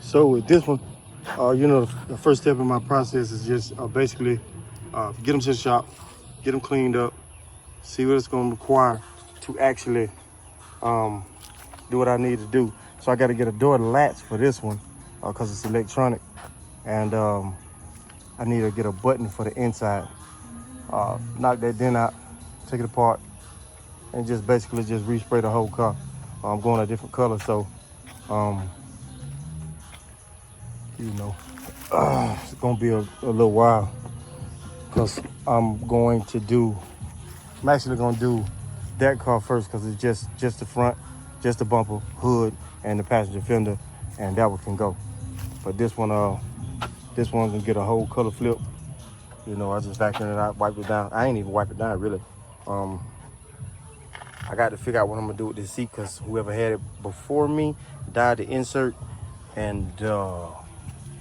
So with this one, you know, the first step in my process is just basically get them to the shop, get them cleaned up, see what it's going to require to actually do what I need to do. So I got to get a door latch for this one because it's electronic, and I need to get a button for the inside. Knock that dent out, take it apart, and just basically just respray the whole car. I'm going a different color, so you know, it's gonna be a little while because I'm actually gonna do that car first because it's just the front, just the bumper, hood, and the passenger fender, and that one can go. But this one can get a whole color flip. You know, I just vacuumed it out, wiped it down. I ain't even wipe it down really. I got to figure out what I'm gonna do with this seat because whoever had it before me died the insert, and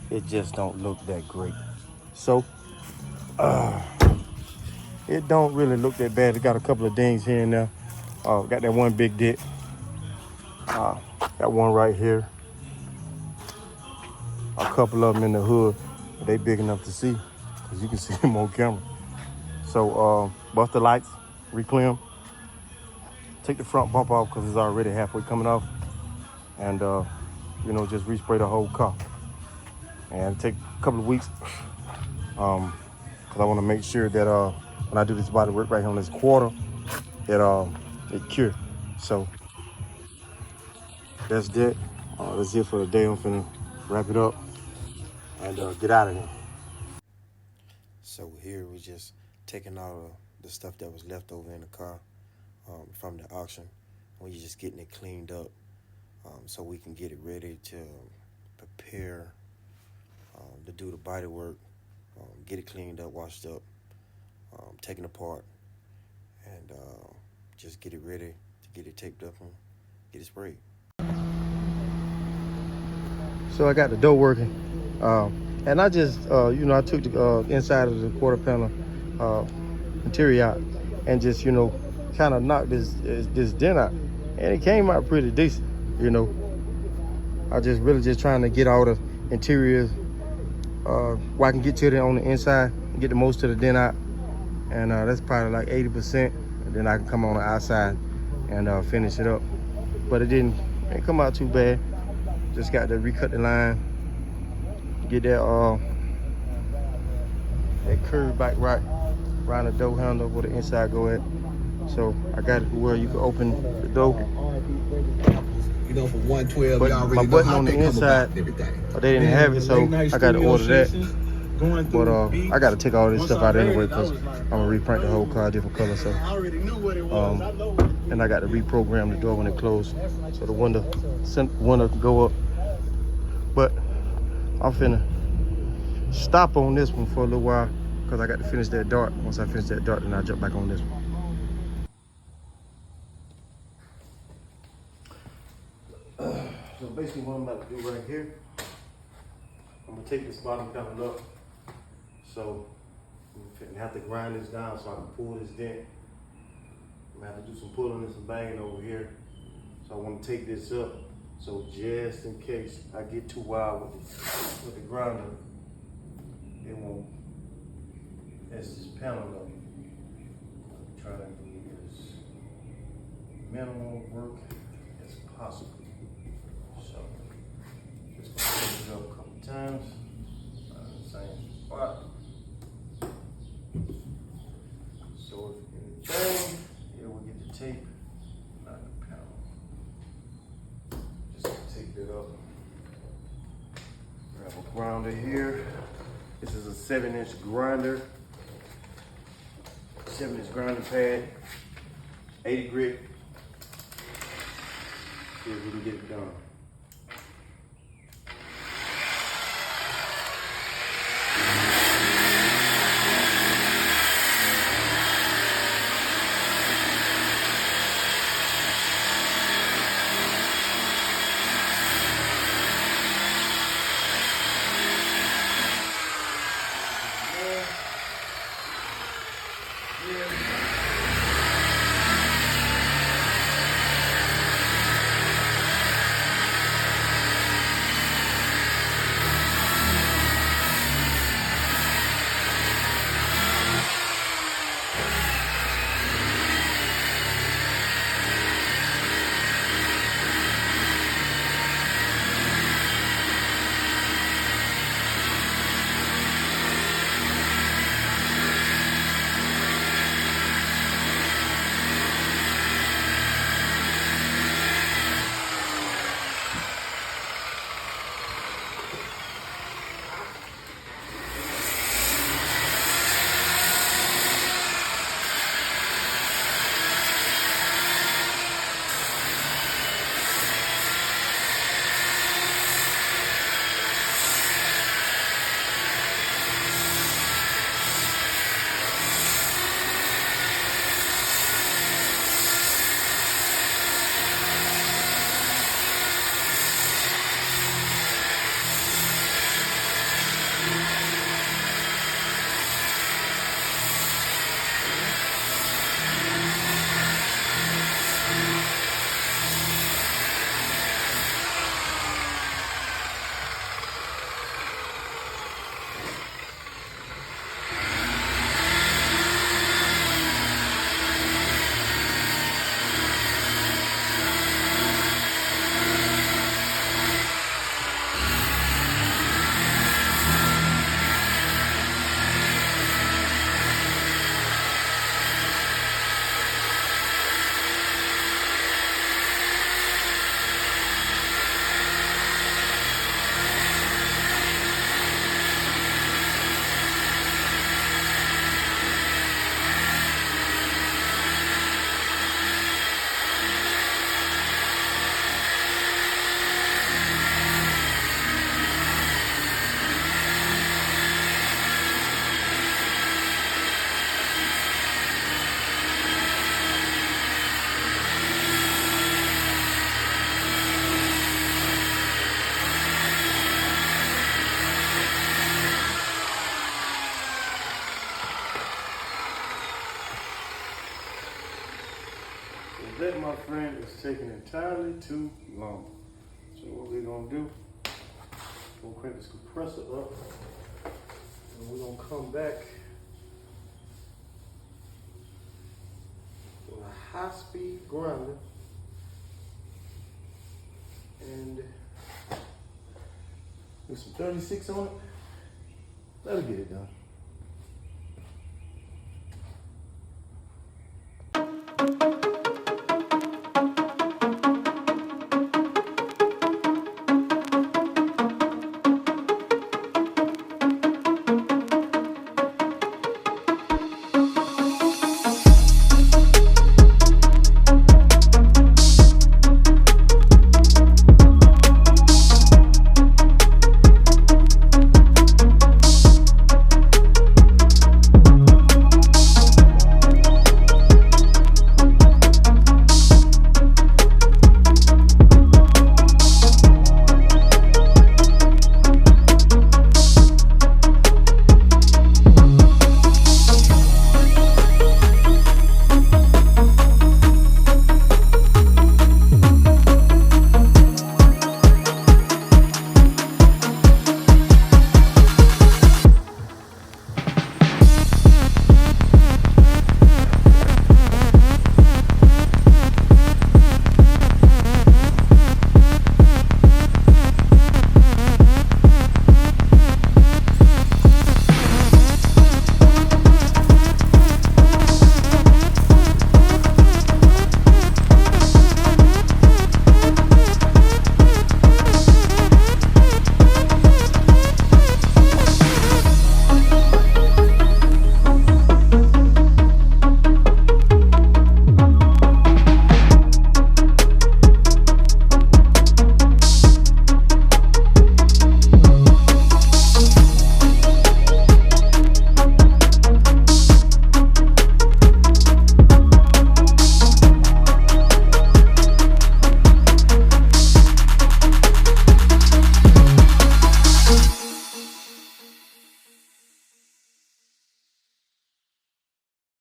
it just don't look that great. So it don't really look that bad. It got a couple of dings here and there. Got that one big dent. Got one right here. A couple of them in the hood. They big enough to see because you can see them on camera. So bust the lights, re-clear them. Take the front bump off because it's already halfway coming off. And you know, just respray the whole car. And take a couple of weeks because I want to make sure that when I do this body work right here on this quarter, that it cure. So that's that. That's it for the day. I'm finna wrap it up and get out of here. So here we're just taking all the stuff that was left over in the car from the auction. We're just getting it cleaned up so we can get it ready to prepare to do the body work, get it cleaned up, washed up, taken apart, and just get it ready to get it taped up and get it sprayed. So I got the door working, and I just, you know, I took the inside of the quarter panel interior out and just, you know, kind of knocked this dent out, and it came out pretty decent, you know. I just really just trying to get all the interiors where I can get to it on the inside, get the most of the dent out, and that's probably like 80%, and then I can come on the outside and finish it up. But it didn't come out too bad. Just got to recut the line, get that curve back right around the door handle where the inside go at. So I got it where you can open the door. You know, for 112, but my button on the inside, they didn't have it, so I got to order that. But I got to take all this stuff out anyway because I'm gonna reprint the whole car a different color. So and I got to reprogram the door when it closed, so the window can go up. But I'm finna stop on this one for a little while because I got to finish that dart. Once I finish that dart, then I'll jump back on this one. So basically what I'm about to do right here, I'm gonna take this bottom panel up. So I'm gonna have to grind this down so I can pull this dent. I'm gonna have to do some pulling and some banging over here. So I wanna take this up. So just in case I get too wild with the grinder, it won't mess this panel up. I'm trying to do as minimal work as possible. So just gonna take it up a couple times, in the same spot. So if you're in the chain, here we get the tape, not the panel. Just take it up. Grab a grinder here. This is a 7-inch grinder. 7-inch grinding pad, 80 grit. See if we can get it done. It's taking entirely too long. So what we're gonna do, we'll crank this compressor up, and we're gonna come back with a high-speed grinder and with some 36 on it. That'll get it done.